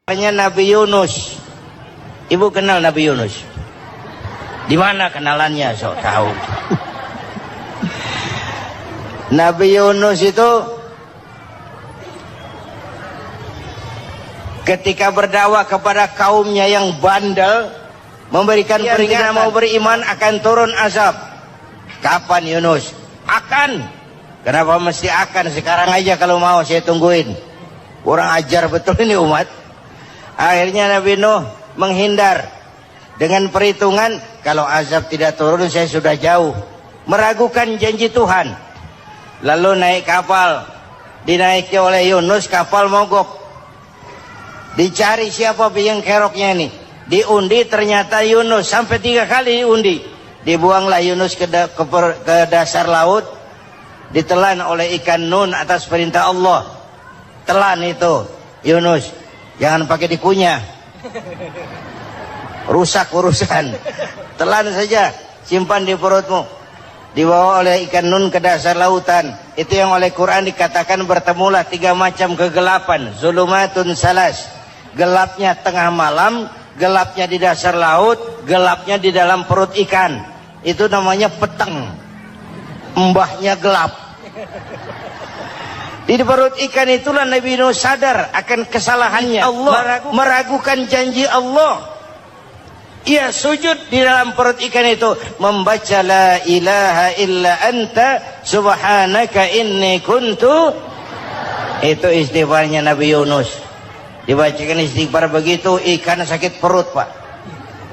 Nabi Yunus. Ibu kenal Nabi Yunus? Di mana kenalannya? Sok tahu. Nabi Yunus itu ketika berdakwah kepada kaumnya yang bandel, memberikan peringatan mau beriman akan turun azab. Kapan Yunus? Akan. Kenapa mesti akan? Sekarang aja kalau mau saya tungguin. Kurang ajar betul ini umat. Akhirnya Nabi Nuh menghindar dengan perhitungan kalau azab tidak turun saya sudah jauh, meragukan janji Tuhan. Lalu naik kapal, dinaiki oleh Yunus, kapal mogok. Dicari siapa yang keroknya ini, diundi ternyata Yunus, sampai 3 kali diundi. Dibuanglah Yunus ke dasar laut, ditelan oleh ikan Nun atas perintah Allah. Telan itu Yunus, jangan pakai dikunyah, rusak urusan. Telan saja, simpan di perutmu. Dibawa oleh ikan Nun ke dasar lautan. Itu yang oleh Quran dikatakan bertemulah 3 macam kegelapan. Zulumatun salas, gelapnya tengah malam, gelapnya di dasar laut, gelapnya di dalam perut ikan. Itu namanya peteng, mbahnya gelap. Di perut ikan itulah Nabi Nuh sadar akan kesalahannya. Allah meragukan janji Allah. Ia sujud di dalam perut ikan itu, membaca la ilaha illa anta subhanaka inni kuntu. Itu istighfarnya Nabi Yunus. Dibacakan istighfar begitu, ikan sakit perut, Pak.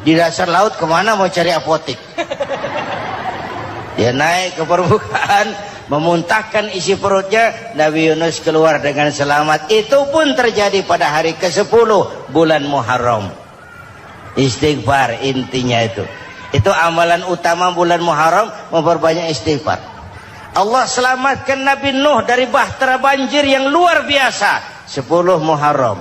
Di dasar laut kemana mau cari apotik? Dia naik ke permukaan, memuntahkan isi perutnya. Nabi Yunus keluar dengan selamat. Itu pun terjadi pada hari ke-10 bulan Muharram. Istighfar intinya itu. Itu amalan utama bulan Muharram, memperbanyak istighfar. Allah selamatkan Nabi Nuh dari bahtera banjir yang luar biasa 10 Muharram.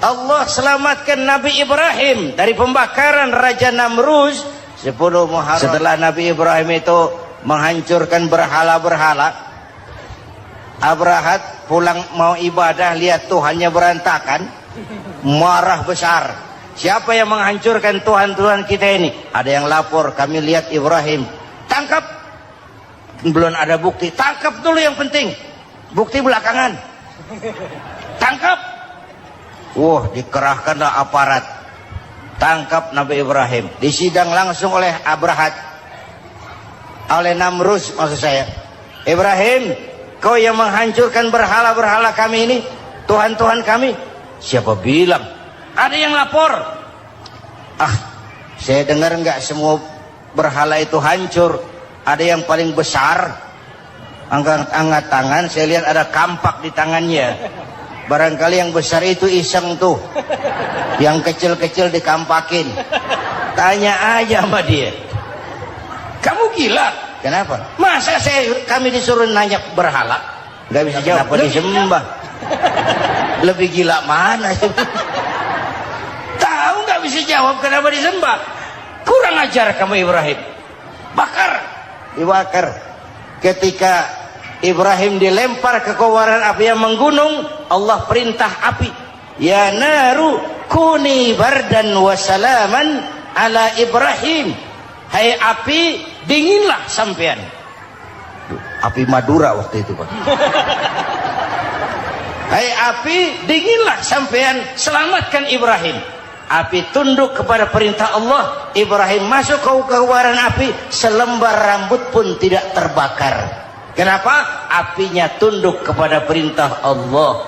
Allah selamatkan Nabi Ibrahim dari pembakaran Raja Namruz 10 Muharram. Setelah Nabi Ibrahim itu menghancurkan berhala-berhala, Abrahat pulang mau ibadah, lihat Tuhannya berantakan, marah besar. Siapa yang menghancurkan Tuhan-Tuhan kita ini? Ada yang lapor, kami lihat Ibrahim. Tangkap. Belum ada bukti, tangkap dulu yang penting, bukti belakangan. Tangkap. Wah, dikerahkanlah aparat, tangkap Nabi Ibrahim. Disidang langsung oleh Abrahat, oleh Namruz maksud saya. Ibrahim, kau yang menghancurkan berhala-berhala kami ini, Tuhan-Tuhan kami. Siapa bilang? Ada yang lapor. Saya dengar enggak semua berhala itu hancur. Ada yang paling besar, angkat tangan, saya lihat ada kampak di tangannya. Barangkali yang besar itu iseng tuh, yang kecil-kecil dikampakin. Tanya aja sama dia, kamu gila? Kenapa? Masa kami disuruh nanya berhala? Gak bisa jawab. Kenapa disembah? Lebih gila mana? Tahu gak bisa jawab kenapa disembah? Kurang ajar kamu Ibrahim. Bakar. Dibakar. Ketika Ibrahim dilempar ke kobaran api yang menggunung, Allah perintah api, ya naru kuni bardan wa salaman ala Ibrahim. Hai api, dinginlah sampean. Api Madura waktu itu, Pak. Hai api, dinginlah sampean, selamatkan Ibrahim. Api tunduk kepada perintah Allah. Ibrahim masuk ke kobaran api, selembar rambut pun tidak terbakar. Kenapa? Apinya tunduk kepada perintah Allah.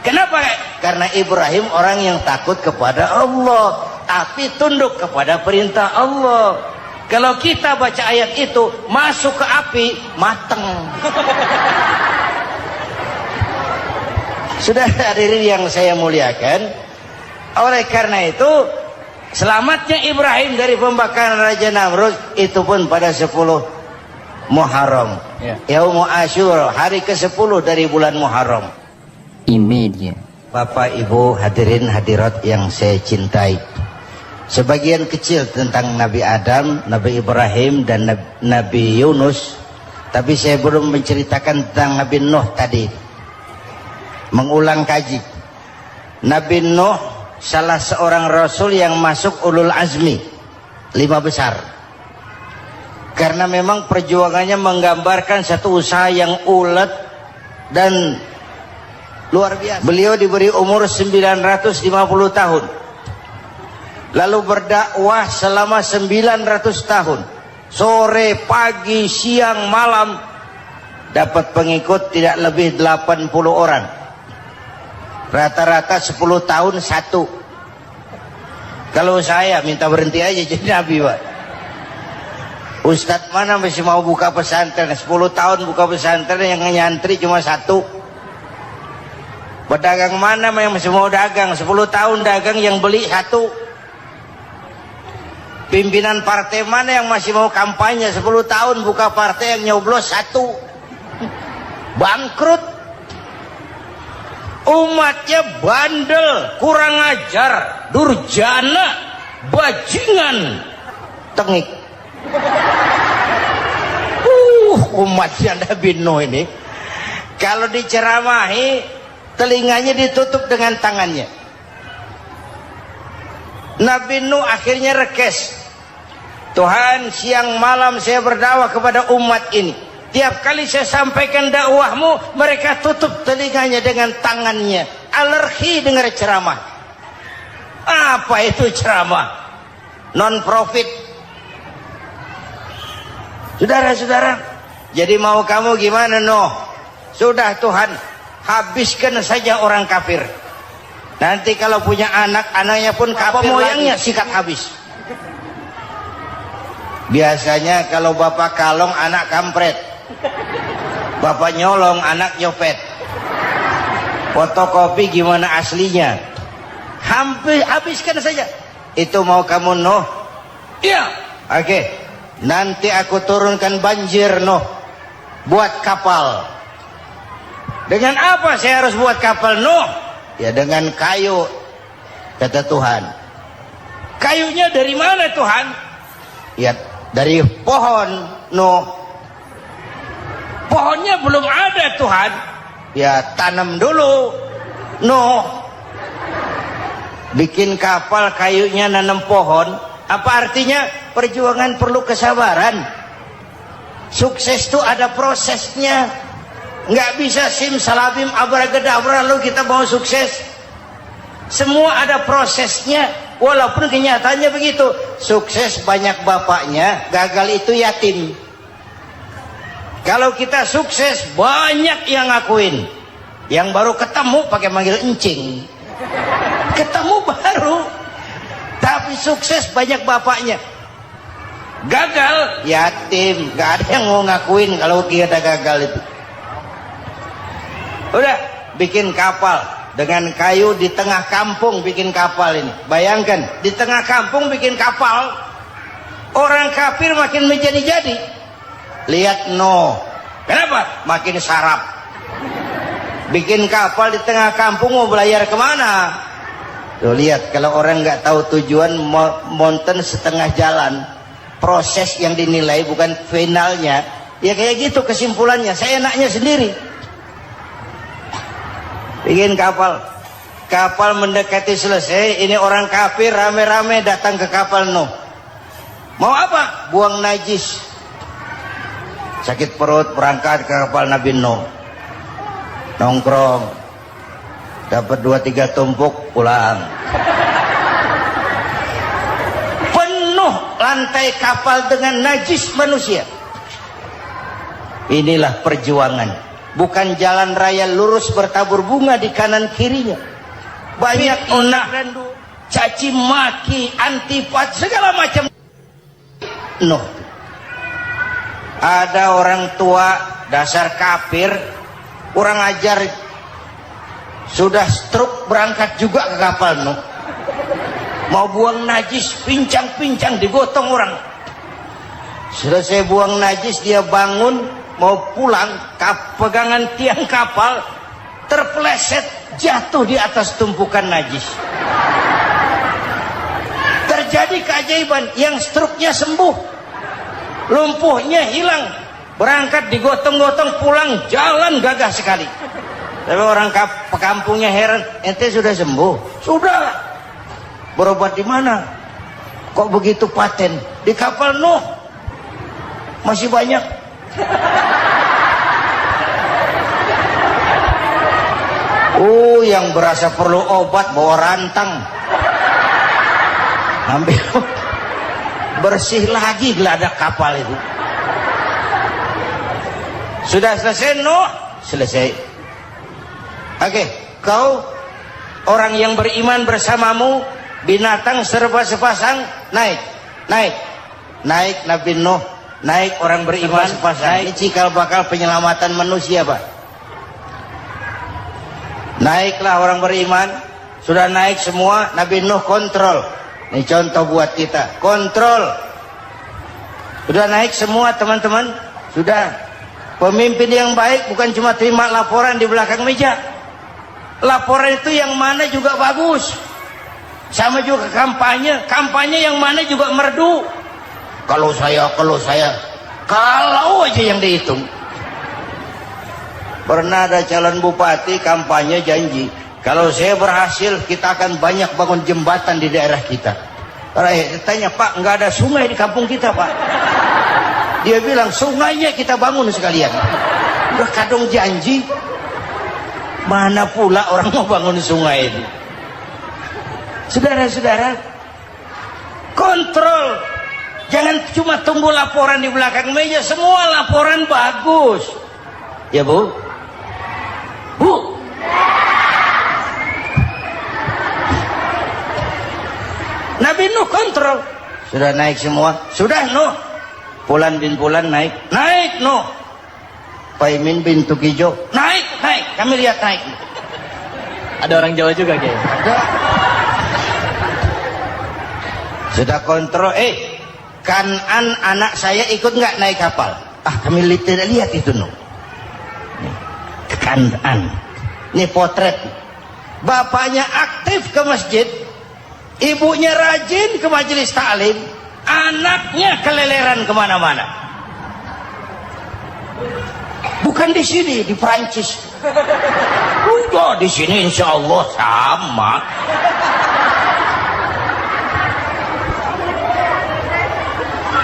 Kenapa? Karena Ibrahim orang yang takut kepada Allah. Api tunduk kepada perintah Allah. Kalau kita baca ayat itu, masuk ke api, mateng. Sudah hadirin yang saya muliakan, oleh karena itu selamatnya Ibrahim dari pembakaran Raja Namrud itu pun pada 10 Muharram, Yaumul Asyura, hari ke-10 dari bulan Muharram. Imediat. Bapak Ibu hadirin hadirat yang saya cintai, sebagian kecil tentang Nabi Adam, Nabi Ibrahim dan Nabi Yunus, tapi saya belum menceritakan tentang Nabi Nuh tadi. Mengulang kaji. Nabi Nuh salah seorang rasul yang masuk ulul azmi 5 besar, karena memang perjuangannya menggambarkan satu usaha yang ulet dan luar biasa. Beliau diberi umur 950 tahun, lalu berdakwah selama 900 tahun, sore, pagi, siang, malam, dapat pengikut tidak lebih 80 orang, rata-rata 10 tahun satu. Kalau saya minta berhenti aja jadi nabi, Pak. Ustadz mana masih mau buka pesantren 10 tahun buka pesantren, yang nyantri cuma satu. Pedagang mana yang masih mau dagang 10 tahun dagang, yang beli satu. Pimpinan partai mana yang masih mau kampanye 10 tahun buka partai, yang nyoblos satu. Bangkrut. Umatnya bandel, kurang ajar, durjana, bajingan, tengik. Umatnya Nabi Nuh ini kalau diceramahi telinganya ditutup dengan tangannya. Nabi Nuh akhirnya rekes, Tuhan, siang malam saya berdakwah kepada umat ini. Tiap kali saya sampaikan dakwahmu, mereka tutup telinganya dengan tangannya. Alergi dengar ceramah. Apa itu ceramah? Non profit. Saudara-saudara, jadi mau kamu gimana, Nuh? Sudah Tuhan, habiskan saja orang kafir. Nanti kalau punya anak, anaknya pun kafir, moyangnya sikat habis. Biasanya kalau bapak kalong, anak kampret. Bapak nyolong, anak nyopet. Fotokopi gimana aslinya? Hampir habiskan saja. Itu mau kamu, Nuh? Iya. Oke. Nanti aku turunkan banjir, Nuh. Buat kapal. Dengan apa saya harus buat kapal, Nuh? Ya dengan kayu, kata Tuhan. Kayunya dari mana, Tuhan? Ya dari pohon, Nuh. Pohonnya belum ada, Tuhan. Ya tanam dulu, Nuh. Bikin kapal, kayunya nanam pohon. Apa artinya? Perjuangan perlu kesabaran. Sukses itu ada prosesnya. Nggak bisa simsalabim abracadabra lalu kita mau sukses. Semua ada prosesnya. Walaupun kenyataannya begitu. Sukses banyak bapaknya, gagal itu yatim. Kalau kita sukses banyak yang ngakuin. Yang baru ketemu pakai manggil encing. Ketemu baru. Tapi sukses banyak bapaknya. Gagal yatim, gak ada yang mau ngakuin kalau kita gagal itu. Udah bikin kapal dengan kayu di tengah kampung, bikin kapal ini. Bayangkan di tengah kampung bikin kapal, orang kafir makin menjadi-jadi. Lihat Nuh, kenapa? Makin sarap. Bikin kapal di tengah kampung, mau belayar kemana? Tuh lihat, kalau orang nggak tahu tujuan, mountain setengah jalan. Proses yang dinilai bukan finalnya. Ya kayak gitu kesimpulannya. Saya enaknya sendiri. Bikin kapal. Kapal mendekati selesai. Ini orang kafir rame-rame datang ke kapal Nuh. Mau apa? Buang najis. Sakit perut, berangkat ke kapal Nabi Nuh. Nongkrong. Dapat 2-3 tumpuk, pulang. Penuh lantai kapal dengan najis manusia. Inilah perjuangan. Bukan jalan raya lurus bertabur bunga di kanan kirinya. Banyak onak, caci maki, antipat, segala macam. Nuh. Ada orang tua dasar kafir, kurang ajar, sudah stroke berangkat juga ke kapal Nuh. Mau buang najis, pincang-pincang digotong orang. Selesai buang najis dia bangun mau pulang, pegangan tiang kapal terpeleset jatuh di atas tumpukan najis. Terjadi keajaiban, yang stroke-nya sembuh. Lumpuhnya hilang, berangkat digotong-gotong pulang, jalan gagah sekali. Tapi orang pekampungnya heran, ente sudah sembuh? Sudah. Berobat di mana? Kok begitu paten? Di kapal Nuh. Masih banyak. Yang berasa perlu obat bawa rantang. Ambil bersih lagi geladak kapal itu. Sudah selesai Nuh? Selesai. Oke, kau orang yang beriman bersamamu, binatang serba sepasang, naik Nabi Nuh, naik orang beriman sepasang. Ini cikal bakal penyelamatan manusia, Pak. Naiklah orang beriman, sudah naik semua, Nabi Nuh kontrol. Ini contoh buat kita, kontrol. Sudah naik semua teman-teman, sudah. Pemimpin yang baik bukan cuma terima laporan di belakang meja. Laporan itu yang mana juga bagus. Sama juga kampanye yang mana juga merdu. Kalau aja yang dihitung. Pernah ada calon bupati kampanye janji, kalau saya berhasil kita akan banyak bangun jembatan di daerah kita. Tanya, Pak, nggak ada sungai di kampung kita, Pak. Dia bilang, sungainya kita bangun sekalian. Udah kadung janji, mana pula orang mau bangun sungai itu. Saudara-saudara, kontrol. Jangan cuma tunggu laporan di belakang meja, semua laporan bagus. Ya, Bu? Bu? Nabi Nuh kontrol. Sudah naik semua? Sudah, Nuh. Pulan bin Pulan naik Nuh. Paimin bin Tukijo naik. Kami lihat naik. Ada orang Jawa juga kayaknya. Ada. Sudah kontrol. Kanan anak saya ikut nggak naik kapal? Kami tidak lihat itu, Nuh. Kanan. Ini potret. Bapaknya aktif ke masjid, ibunya rajin ke majelis taklim, anaknya keleleran kemana-mana. Bukan di sini, di Perancis. Udah di sini insya Allah sama.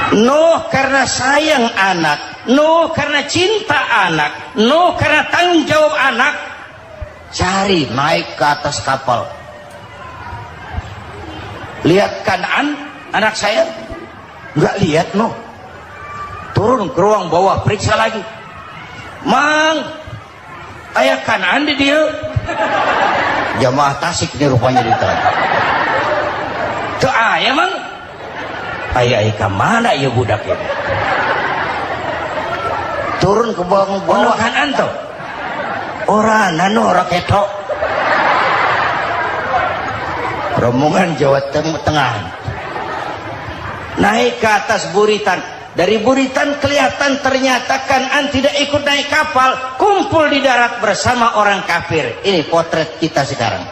Nuh karena sayang anak, Nuh karena cinta anak, Nuh karena tanggung jawab anak, cari naik ke atas kapal. Lihat Kanaan, anak saya, nggak lihat Nuh. Turun ke ruang bawah, periksa lagi. Mang, ayah Kanaan di dia. Jamaah Tasik ini rupanya ditanya. Tuh ayah Mang. Ayah ke mana ya budak ini? Turun ke bawah Kanaan tuh. Orang nano raketok. Rombongan Jawa Tengah. Naik ke atas buritan. Dari buritan kelihatan ternyata Kanaan tidak ikut naik kapal, kumpul di darat bersama orang kafir. Ini potret kita sekarang.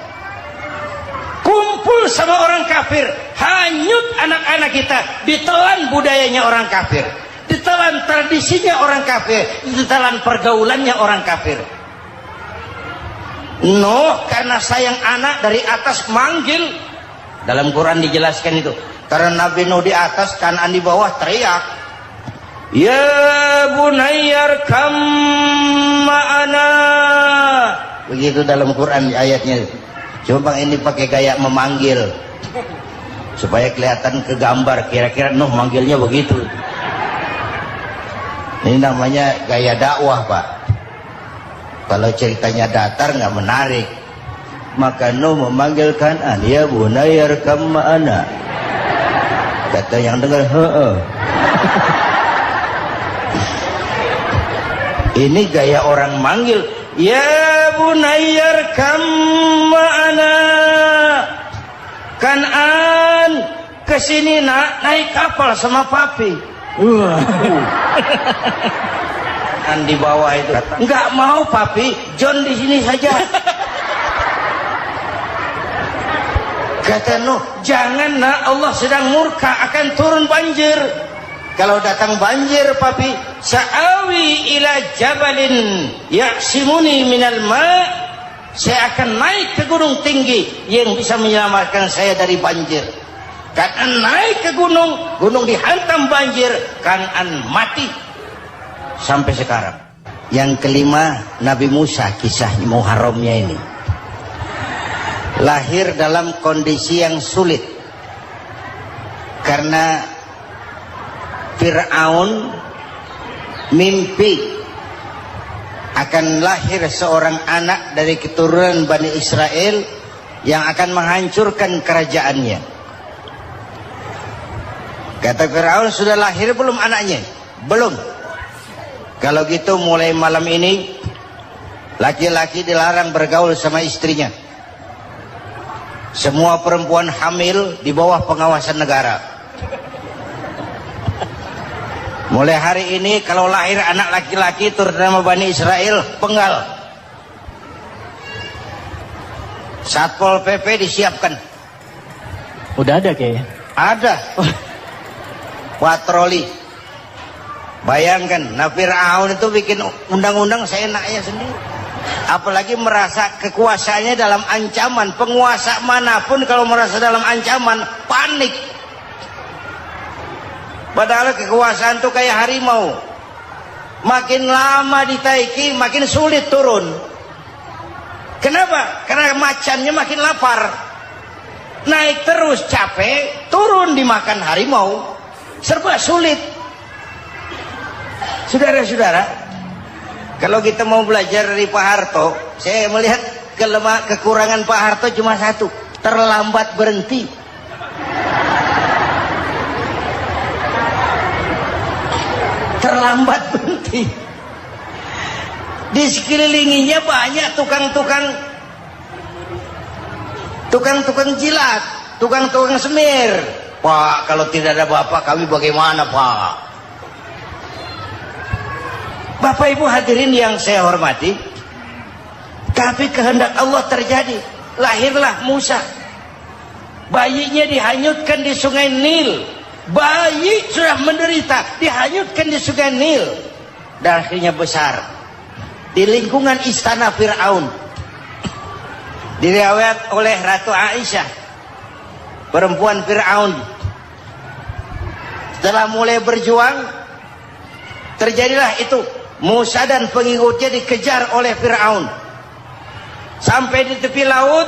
Kumpul sama orang kafir, hanyut anak-anak kita, ditelan budayanya orang kafir, ditelan tradisinya orang kafir, ditelan pergaulannya orang kafir. Nuh karena sayang anak dari atas manggil. Dalam Quran dijelaskan itu. Karena Nabi Nuh di atas, Kanaan di bawah, teriak, ya bunayyar kam ma'ana. Begitu dalam Quran ayatnya. Coba ini pakai gaya memanggil supaya kelihatan kegambar, kira-kira Nuh manggilnya begitu. Ini namanya gaya dakwah, Pak. Kalau ceritanya datar nggak menarik. Maka Nuh memanggil Kanaan, ya bunayyar kam ma'ana. Kata yang dengar, ini gaya orang manggil, ya bunayyar kam ma'ana. Kanaan, kesini nak, naik kapal sama papi. Di bawah itu kata, nggak mau papi, John di sini saja. Kata Nuh, jangan nak, Allah sedang murka, akan turun banjir. Kalau datang banjir papi, sa'awi ila jabalin ya'simuni minal ma', saya akan naik ke gunung tinggi yang bisa menyelamatkan saya dari banjir. Kan'an naik ke gunung, gunung dihantam banjir, Kan'an mati. Sampai sekarang. Yang kelima, Nabi Musa, kisah Muharramnya ini. Lahir dalam kondisi yang sulit. Karena Fir'aun mimpi akan lahir seorang anak dari keturunan Bani Israel yang akan menghancurkan kerajaannya. Kata Fir'aun, sudah lahir belum anaknya? Belum. Kalau gitu mulai malam ini laki-laki dilarang bergaul sama istrinya. Semua perempuan hamil di bawah pengawasan negara. Mulai hari ini kalau lahir anak laki-laki turut nama Bani Israel, penggal. Satpol PP disiapkan. Udah ada kayaknya. Ada. Patroli. Bayangkan, nah Fir'aun itu bikin undang-undang seenaknya sendiri. Apalagi merasa kekuasaannya dalam ancaman. Penguasa manapun kalau merasa dalam ancaman, panik. Padahal kekuasaan itu kayak harimau. Makin lama ditaiki, makin sulit turun. Kenapa? Karena macannya makin lapar. Naik terus capek, turun dimakan harimau. Serba sulit. Saudara-saudara, kalau kita mau belajar dari Pak Harto, saya melihat kekurangan Pak Harto cuma satu, terlambat berhenti. Terlambat berhenti. Di sekelilinginya banyak tukang-tukang jilat, tukang-tukang semir. Pak, kalau tidak ada bapak kami bagaimana, Pak? Bapak Ibu hadirin yang saya hormati, tapi kehendak Allah terjadi. Lahirlah Musa. Bayinya dihanyutkan di sungai Nil. Bayi sudah menderita, dihanyutkan di sungai Nil. Dan akhirnya besar di lingkungan istana Fir'aun. Diriwayat oleh Ratu Aisyah, perempuan Fir'aun. Setelah mulai berjuang, terjadilah itu. Musa dan pengikutnya dikejar oleh Fir'aun. Sampai di tepi laut,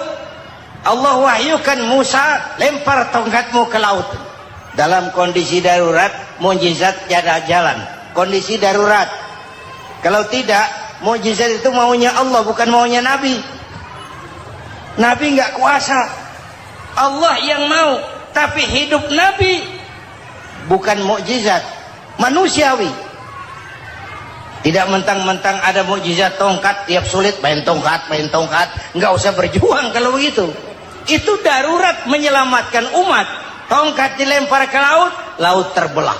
Allah wahyukan Musa, lempar tongkatmu ke laut. Dalam kondisi darurat, mukjizat tiada jalan. Kondisi darurat. Kalau tidak, mukjizat itu maunya Allah, bukan maunya Nabi. Nabi nggak kuasa. Allah yang mau. Tapi hidup Nabi bukan mukjizat, manusiawi. Tidak mentang-mentang ada mukjizat tongkat, tiap sulit main tongkat. Nggak usah berjuang kalau begitu. Itu darurat menyelamatkan umat. Tongkat dilempar ke laut, laut terbelah.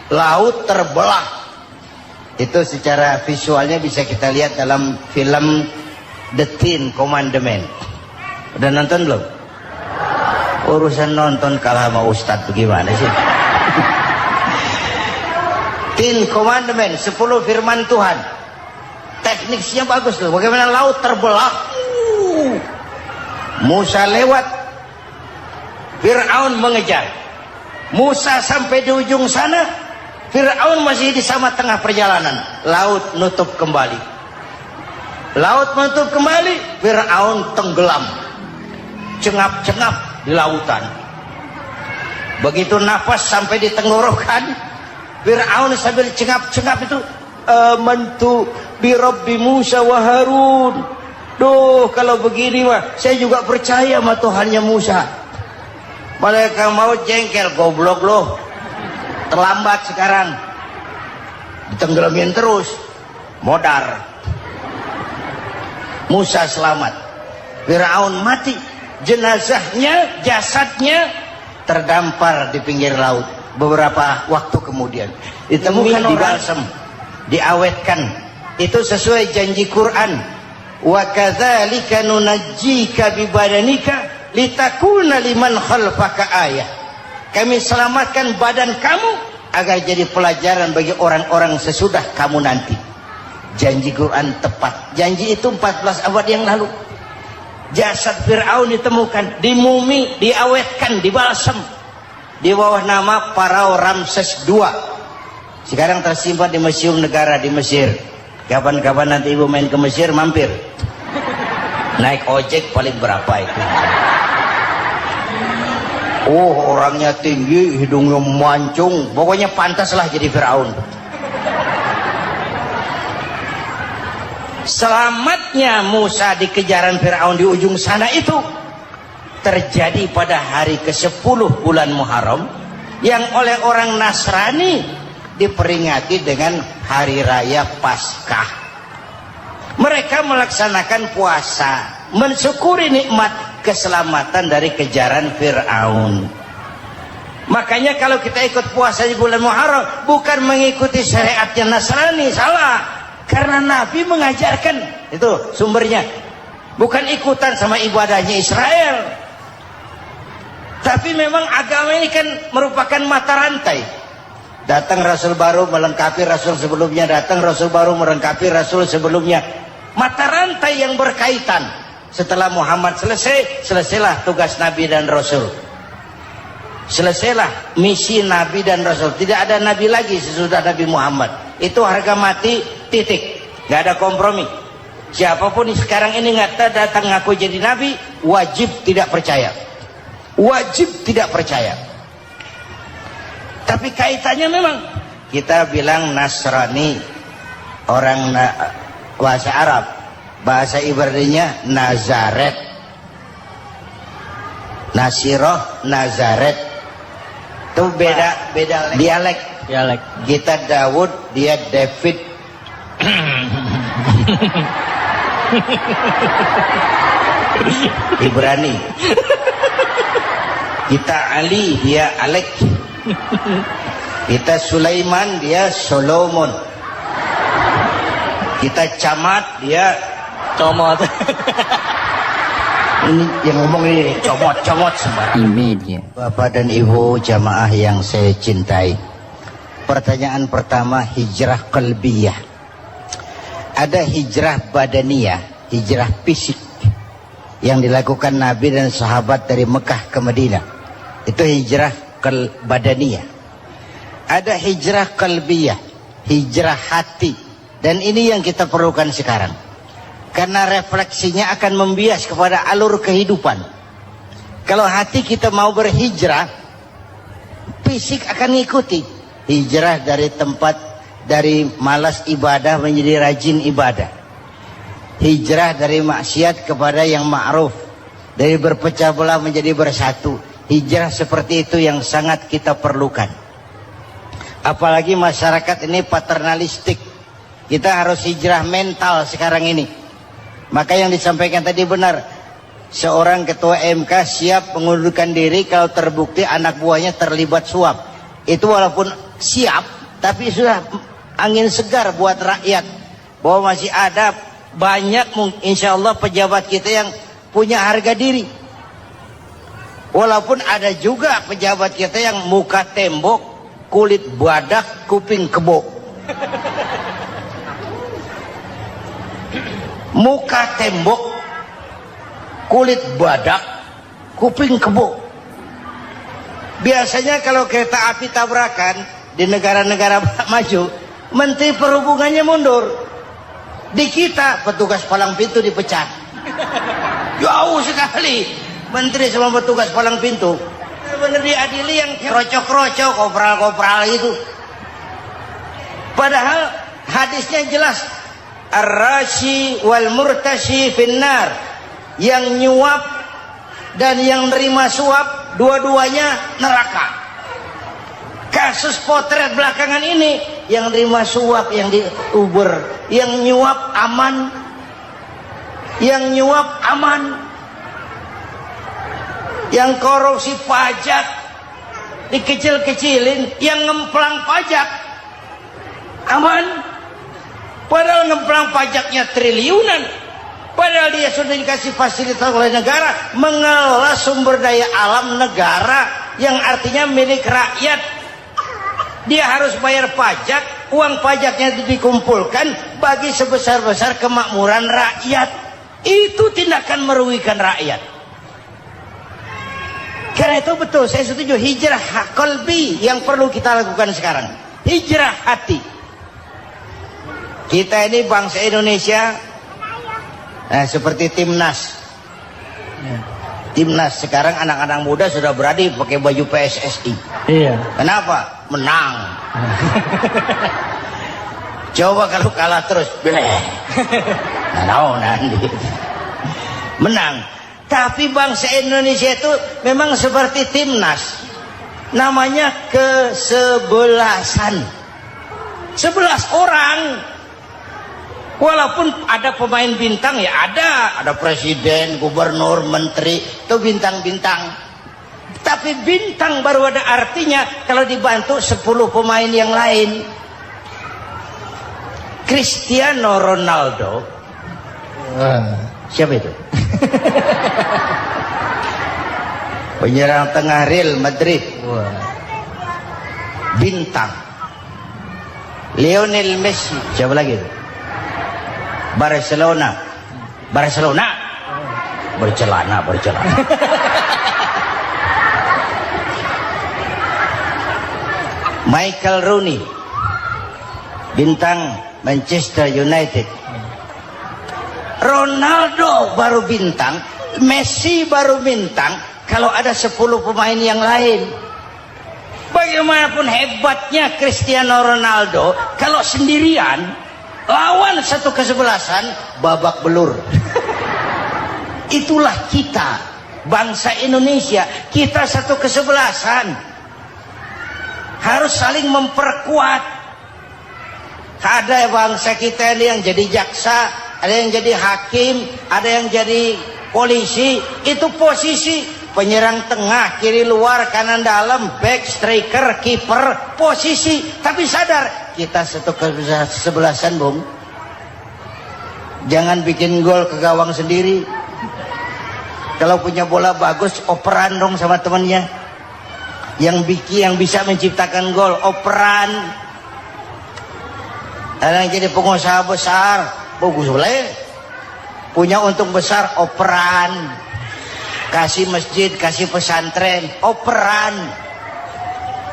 Laut terbelah. Itu secara visualnya bisa kita lihat dalam film The Ten Commandments. Udah nonton belum? Urusan nonton kalah sama Ustadz bagaimana sih? Ten Commandments, 10 firman Tuhan. Tekniknya bagus loh. Bagaimana laut terbelah. Musa lewat, Fir'aun mengejar. Musa sampai di ujung sana, Fir'aun masih di sama tengah perjalanan. Laut nutup kembali. Laut menutup kembali, Fir'aun tenggelam. Cengap-cengap di lautan. Begitu nafas sampai di tenggorokan, Fir'aun sambil cengap-cengap itu, amantu bi Rabbi Musa wa Harun. Duh, kalau begini mah saya juga percaya sama Tuhannya Musa. Malaikat maut jengkel, goblok loh. Terlambat sekarang. Ditenggelamin terus. Modar. Musa selamat. Fir'aun mati. Jenazahnya, jasadnya terdampar di pinggir laut. Beberapa waktu kemudian ditemukan di balsam, diawetkan. Itu sesuai janji Quran. Wa kadzalika nunajjika bi badanika litakuna liman khalfaka ayah. Kami selamatkan badan kamu agar jadi pelajaran bagi orang-orang sesudah kamu nanti. Janji Quran tepat. Janji itu 14 abad yang lalu. Jasad Fir'aun ditemukan, dimumi, diawetkan, dibalsam di bawah nama Farao Ramses II. Sekarang tersimpan di Museum Negara di Mesir. Kapan-kapan nanti ibu main ke Mesir, mampir. Naik ojek paling berapa itu? Oh, orangnya tinggi, hidungnya mancung, pokoknya pantaslah jadi Fir'aun. Selamatnya Musa di kejaran Fir'aun di ujung sana itu terjadi pada hari ke-10 bulan Muharram, yang oleh orang Nasrani diperingati dengan hari raya Paskah. Mereka melaksanakan puasa, mensyukuri nikmat keselamatan dari kejaran Fir'aun. Makanya kalau kita ikut puasa di bulan Muharram bukan mengikuti syariatnya Nasrani, salah. Karena Nabi mengajarkan, itu sumbernya. Bukan ikutan sama ibadahnya Israel. Tapi memang agama ini kan merupakan mata rantai. Datang Rasul baru melengkapi Rasul sebelumnya, datang Rasul baru melengkapi Rasul sebelumnya. Mata rantai yang berkaitan. Setelah Muhammad selesai, selesailah tugas Nabi dan Rasul. Selesailah misi Nabi dan Rasul. Tidak ada Nabi lagi sesudah Nabi Muhammad. Itu harga mati, titik. Gak ada kompromi. Siapapun sekarang ini ngata datang ngaku jadi Nabi, wajib tidak percaya. Wajib tidak percaya. Tapi kaitannya memang, kita bilang Nasrani, orang bahasa Arab, bahasa Ibraninya Nazaret, Nasiroh, Nazaret. Itu beda dialek. Kita Daud, dia David. Ibrani. Kita Ali, dia Alek. Kita Sulaiman, dia Solomon. Kita Camat, dia Comot. Ini yang ngomong ini comot sembarang. Ini Bapak dan Ibu jamaah yang saya cintai, pertanyaan pertama, hijrah qalbiyah. Ada hijrah badaniyah, hijrah fisik yang dilakukan Nabi dan sahabat dari Mekah ke Madinah. Itu hijrah badaniyah. Ada hijrah qalbiyah, hijrah hati. Dan ini yang kita perlukan sekarang. Karena refleksinya akan membias kepada alur kehidupan. Kalau hati kita mau berhijrah, fisik akan ngikuti. Hijrah dari tempat, dari malas ibadah menjadi rajin ibadah. Hijrah dari maksiat kepada yang ma'ruf. Dari berpecah belah menjadi bersatu. Hijrah seperti itu yang sangat kita perlukan. Apalagi masyarakat ini paternalistik. Kita harus hijrah mental sekarang ini. Maka yang disampaikan tadi benar. Seorang ketua MK siap mengundurkan diri kalau terbukti anak buahnya terlibat suap. Itu walaupun siap, tapi sudah angin segar buat rakyat. Bahwa masih ada banyak insya Allah pejabat kita yang punya harga diri. Walaupun ada juga pejabat kita yang muka tembok, kulit badak, kuping kebo. Muka tembok, kulit badak, kuping kebo. Biasanya kalau kereta api tabrakan di negara-negara maju, Menteri Perhubungannya mundur. Di kita petugas palang pintu dipecat. Jauh sekali Menteri sama petugas palang pintu. Benar diadili yang krocok-krocok, kopral-kopral itu. Padahal hadisnya jelas. Ar-rashi wal murtashi finnar. Yang nyuap dan yang nerima suap, dua-duanya neraka. Kasus potret belakangan ini, yang nerima suap, yang diuber, yang nyuap aman, yang nyuap aman, yang korupsi pajak dikecil-kecilin, yang ngemplang pajak aman. Padahal ngemplang pajaknya triliunan. Padahal dia sudah dikasih fasilitas oleh negara mengelola sumber daya alam negara yang artinya milik rakyat. Dia harus bayar pajak, uang pajaknya itu dikumpulkan bagi sebesar-besar kemakmuran rakyat. Itu tindakan merugikan rakyat. Karena itu betul, saya setuju, hijrah qalbi yang perlu kita lakukan sekarang. Hijrah hati. Kita ini bangsa Indonesia, seperti timnas. Timnas sekarang anak-anak muda sudah berani pakai baju PSSI. Iya. Kenapa? Menang. Coba kalau kalah terus, nanti menang. Tapi bangsa Indonesia itu memang seperti timnas, namanya kesebelasan. 11 orang. Walaupun ada pemain bintang, ya ada presiden, gubernur, menteri, itu bintang-bintang. Tapi bintang baru ada artinya kalau dibantu 10 pemain yang lain. Cristiano Ronaldo, siapa itu? Penyerang tengah Real Madrid, bintang. Lionel Messi, siapa lagi itu? Barcelona, bercelana. Michael Rooney, bintang Manchester United. Ronaldo baru bintang, Messi baru bintang kalau ada 10 pemain yang lain. Bagaimanapun hebatnya Cristiano Ronaldo, kalau sendirian lawan satu kesebelasan, babak belur. Itulah kita, bangsa Indonesia. Kita satu kesebelasan, harus saling memperkuat. Ada bangsa kita ini yang jadi jaksa, ada yang jadi hakim, ada yang jadi polisi. Itu posisi penyerang tengah, kiri luar, kanan dalam, back, striker, kiper, posisi. Tapi sadar, kita satu kesebelasan, Bung. Jangan bikin gol ke gawang sendiri. Kalau punya bola bagus, operan dong sama temannya. Yang bisa menciptakan gol, operan. Ada yang jadi pengusaha besar, bagus boleh. Punya untung besar, operan. Kasih masjid, kasih pesantren, operan.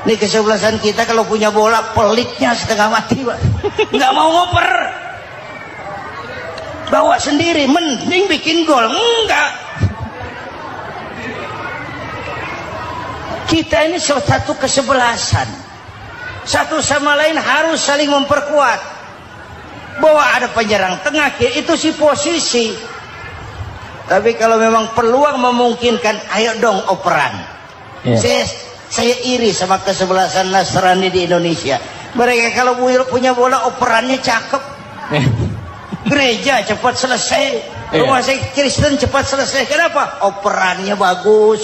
Ini kesebelasan kita kalau punya bola, pelitnya setengah mati, Pak. Nggak mau ngoper. Bawa sendiri, mending bikin gol. Enggak. Kita ini satu kesebelasan. Satu sama lain harus saling memperkuat. Bahwa ada penyerang tengah, kiri, itu si posisi. Tapi kalau memang peluang memungkinkan, ayo dong operan. Saya iri sama kesebelasan Nasrani di Indonesia. Mereka kalau punya bola, operannya cakep. Gereja cepat selesai, rumah sakit Kristen cepat selesai. Kenapa? Operannya bagus.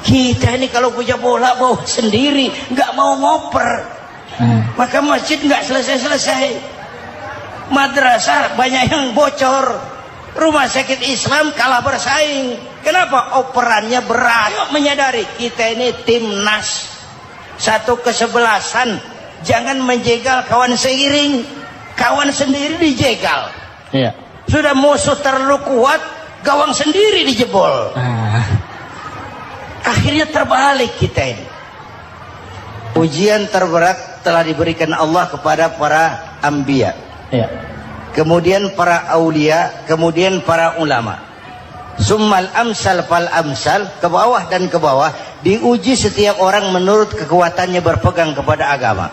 Kita ini kalau punya bola bawa sendiri, nggak mau ngoper. Maka masjid nggak selesai-selesai. Madrasah banyak yang bocor. Rumah sakit Islam kalah bersaing. Kenapa? Operannya berat. Ayo menyadari kita ini timnas, satu kesebelasan. Jangan menjegal kawan seiring, kawan sendiri dijegal. Sudah musuh terlalu kuat, gawang sendiri dijebol. Akhirnya terbalik kita ini. Ujian terberat telah diberikan Allah kepada para anbiya, kemudian para aulia, kemudian para ulama. Summal amsal fal amsal, ke bawah dan ke bawah, diuji setiap orang menurut kekuatannya berpegang kepada agama.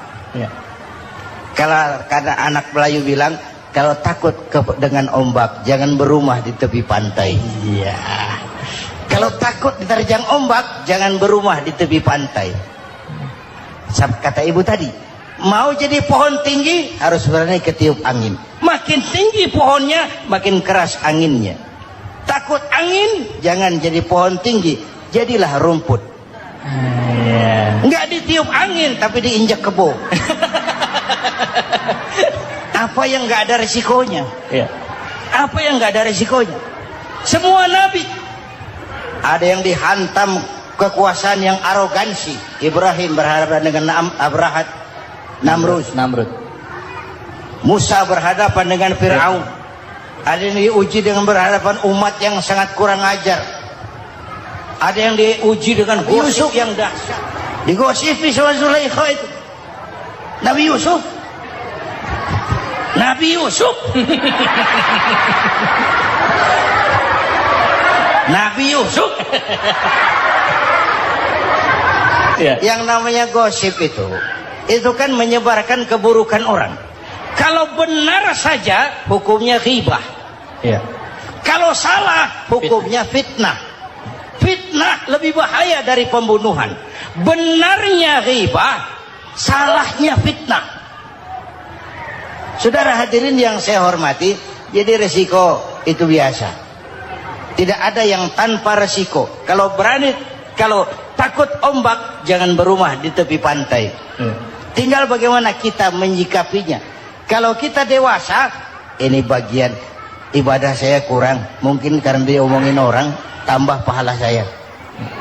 Karena anak Melayu bilang, kalau takut dengan ombak, jangan berumah di tepi pantai. Kalau takut diterjang ombak, jangan berumah di tepi pantai. Kata ibu tadi, mau jadi pohon tinggi harus berani ketiup angin. Makin tinggi pohonnya, makin keras anginnya. Takut angin, jangan jadi pohon tinggi, jadilah rumput. Nggak ditiup angin, tapi diinjak kebo. Apa yang nggak ada resikonya? Apa yang nggak ada resikonya? Semua nabi, ada yang dihantam kekuasaan yang arogansi. Ibrahim berhadapan dengan Namrud. Musa berhadapan dengan Fir'aun. Ada yang diuji dengan berhadapan umat yang sangat kurang ajar. Ada yang diuji dengan gosip yang dahsyat. Digosipi sama Zulaikha itu. Nabi Yusuf. Nabi Yusuf. Yang namanya gosip itu kan menyebarkan keburukan orang. Kalau benar saja hukumnya ghibah. Kalau salah hukumnya fitnah. Fitnah lebih bahaya dari pembunuhan. Benarnya ghibah, salahnya fitnah. Saudara hadirin yang saya hormati, jadi resiko itu biasa. Tidak ada yang tanpa resiko. Kalau takut ombak, jangan berumah di tepi pantai. Tinggal bagaimana kita menyikapinya. Kalau kita dewasa, ini bagian ibadah saya kurang. Mungkin karena dia omongin orang, tambah pahala saya.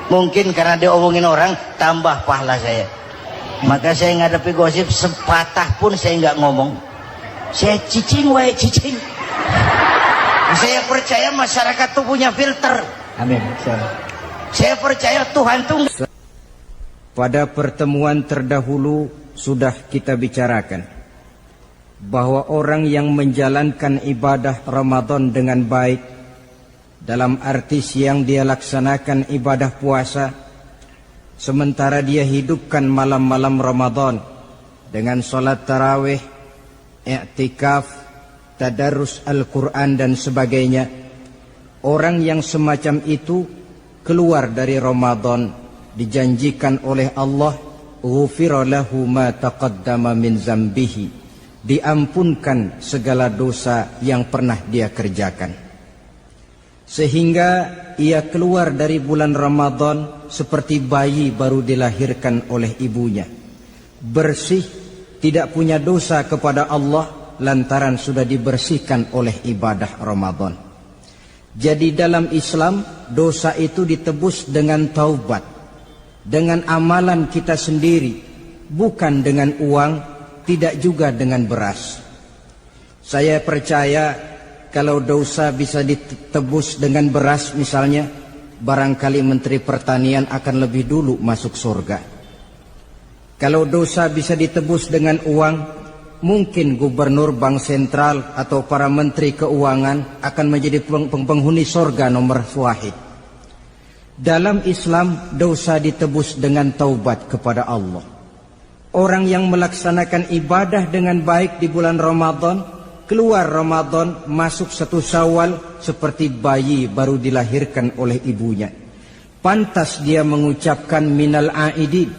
Mungkin karena dia omongin orang, tambah pahala saya. Maka saya ngadapi gosip, sepatah pun saya nggak ngomong. Saya cicing. Saya percaya masyarakat itu punya filter. Amin. Saya percaya Tuhan itu. Pada pertemuan terdahulu sudah kita bicarakan bahwa orang yang menjalankan ibadah Ramadan dengan baik, dalam arti siang dia laksanakan ibadah puasa, sementara dia hidupkan malam-malam Ramadan dengan sholat tarawih, i'tikaf, tadarus Al-Quran dan sebagainya. Orang yang semacam itu keluar dari Ramadan dijanjikan oleh Allah, ghufira lahu ma taqaddama min zambihi, diampunkan segala dosa yang pernah dia kerjakan. Sehingga ia keluar dari bulan Ramadan seperti bayi baru dilahirkan oleh ibunya, bersih, tidak punya dosa kepada Allah lantaran sudah dibersihkan oleh ibadah Ramadan. Jadi dalam Islam, dosa itu ditebus dengan taubat, dengan amalan kita sendiri, bukan dengan uang, tidak juga dengan beras. Saya percaya kalau dosa bisa ditebus dengan beras misalnya, barangkali Menteri Pertanian akan lebih dulu masuk surga. Kalau dosa bisa ditebus dengan uang, mungkin gubernur bank sentral atau para menteri keuangan akan menjadi penghuni surga nomor wahid. Dalam Islam, dosa ditebus dengan taubat kepada Allah. Orang yang melaksanakan ibadah dengan baik di bulan Ramadan, keluar Ramadan, masuk 1 Syawal seperti bayi baru dilahirkan oleh ibunya. Pantas dia mengucapkan minal aidin,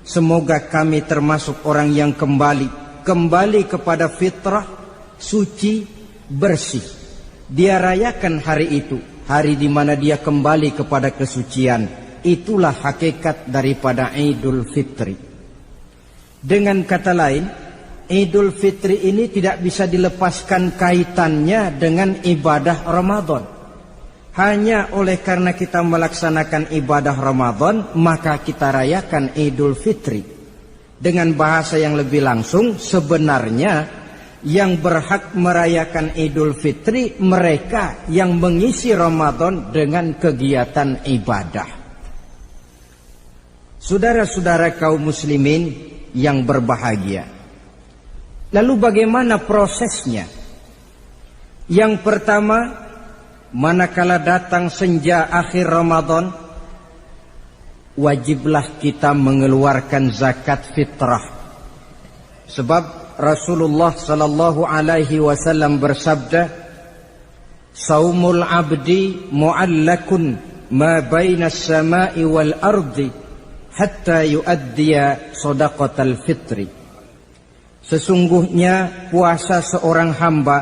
semoga kami termasuk orang yang kembali kepada fitrah, suci, bersih. Dia rayakan hari itu, hari di mana dia kembali kepada kesucian. Itulah hakikat daripada Idul Fitri. Dengan kata lain, Idul Fitri ini tidak bisa dilepaskan kaitannya dengan ibadah Ramadan. Hanya oleh karena kita melaksanakan ibadah Ramadan, maka kita rayakan Idul Fitri. Dengan bahasa yang lebih langsung, sebenarnya yang berhak merayakan Idul Fitri mereka yang mengisi Ramadan dengan kegiatan ibadah. Saudara-saudara kaum muslimin yang berbahagia, lalu bagaimana prosesnya? Yang pertama, manakala datang senja akhir Ramadan, wajiblah kita mengeluarkan zakat fitrah. Sebab Rasulullah sallallahu alaihi wasallam bersabda, "Saumul 'abdi mu'allakun ma baina as-sama'i wal ardi hatta yuaddiya shadaqatal fitri." Sesungguhnya puasa seorang hamba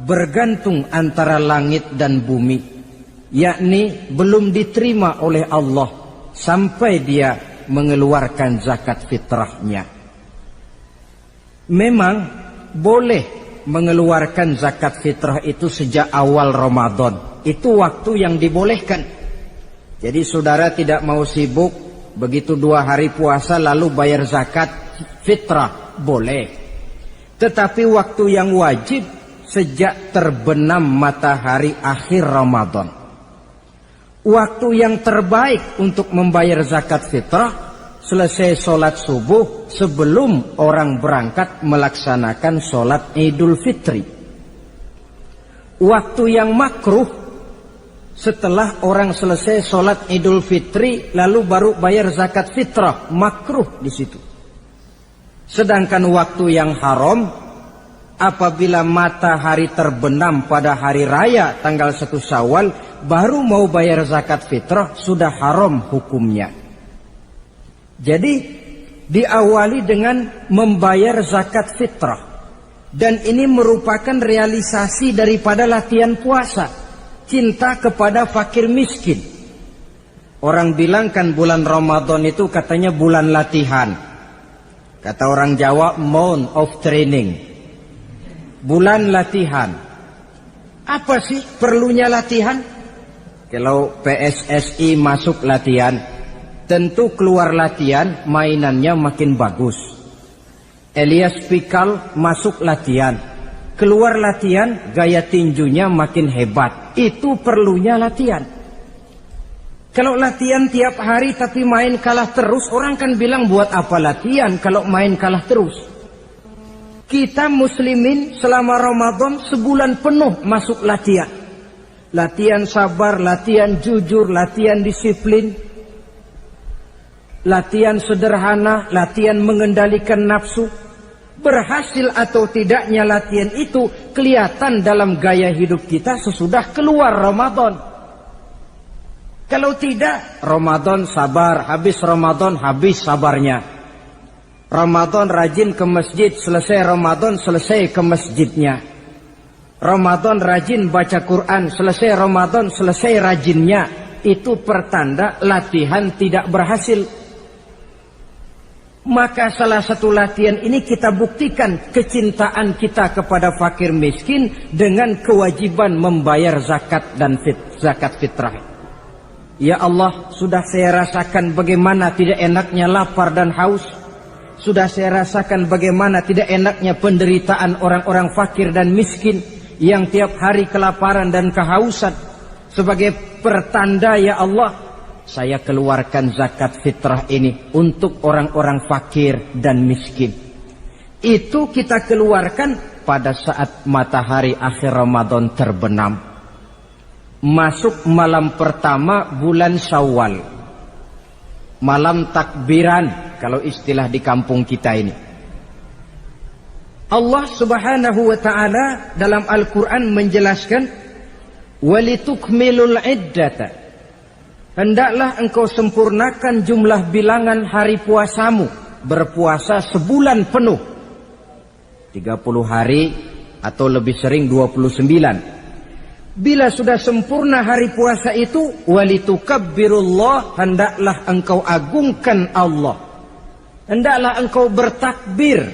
bergantung antara langit dan bumi, yakni belum diterima oleh Allah sampai dia mengeluarkan zakat fitrahnya. Memang boleh mengeluarkan zakat fitrah itu sejak awal Ramadan. Itu waktu yang dibolehkan. Jadi saudara tidak mau sibuk begitu 2 hari puasa lalu bayar zakat fitrah, boleh. Tetapi waktu yang wajib sejak terbenam matahari akhir Ramadan. Waktu yang terbaik untuk membayar zakat fitrah selesai sholat subuh sebelum orang berangkat melaksanakan sholat Idul Fitri. Waktu yang makruh setelah orang selesai sholat Idul Fitri lalu baru bayar zakat fitrah, makruh di situ. Sedangkan waktu yang haram apabila matahari terbenam pada hari raya tanggal 1 Syawal baru mau bayar zakat fitrah, sudah haram hukumnya. Jadi diawali dengan membayar zakat fitrah, dan ini merupakan realisasi daripada latihan puasa, cinta kepada fakir miskin. Orang bilang kan bulan Ramadan itu katanya bulan latihan. Kata orang Jawa, month of training. Bulan latihan. Apa sih perlunya latihan? Kalau PSSI masuk latihan, tentu keluar latihan mainannya makin bagus. Elias Pikal masuk latihan, keluar latihan gaya tinjunya makin hebat. Itu perlunya latihan. Kalau latihan tiap hari tapi main kalah terus, orang kan bilang buat apa latihan kalau main kalah terus. Kita muslimin selama Ramadan sebulan penuh masuk latihan. Latihan sabar, latihan jujur, latihan disiplin, latihan sederhana, latihan mengendalikan nafsu. Berhasil atau tidaknya latihan itu kelihatan dalam gaya hidup kita sesudah keluar Ramadan. Kalau tidak, Ramadan sabar, habis Ramadan habis sabarnya. Ramadan rajin ke masjid, selesai Ramadan selesai ke masjidnya. Ramadan rajin baca Quran, selesai Ramadan selesai rajinnya. Itu pertanda latihan tidak berhasil. Maka salah satu latihan ini kita buktikan kecintaan kita kepada fakir miskin dengan kewajiban membayar zakat dan zakat fitrah. Ya Allah, sudah saya rasakan bagaimana tidak enaknya lapar dan haus. Sudah saya rasakan bagaimana tidak enaknya penderitaan orang-orang fakir dan miskin yang tiap hari kelaparan dan kehausan. Sebagai pertanda ya Allah, saya keluarkan zakat fitrah ini untuk orang-orang fakir dan miskin. Itu kita keluarkan pada saat matahari akhir Ramadan terbenam. Masuk malam pertama bulan Syawal. Malam takbiran kalau istilah di kampung kita ini. Allah Subhanahu wa taala dalam Al-Qur'an menjelaskan, "Walitukmilul iddata." Hendaklah engkau sempurnakan jumlah bilangan hari puasamu, berpuasa sebulan penuh. 30 hari atau lebih sering 29. Bila sudah sempurna hari puasa itu, walitukabbirullah, hendaklah engkau agungkan Allah. Hendaklah engkau bertakbir.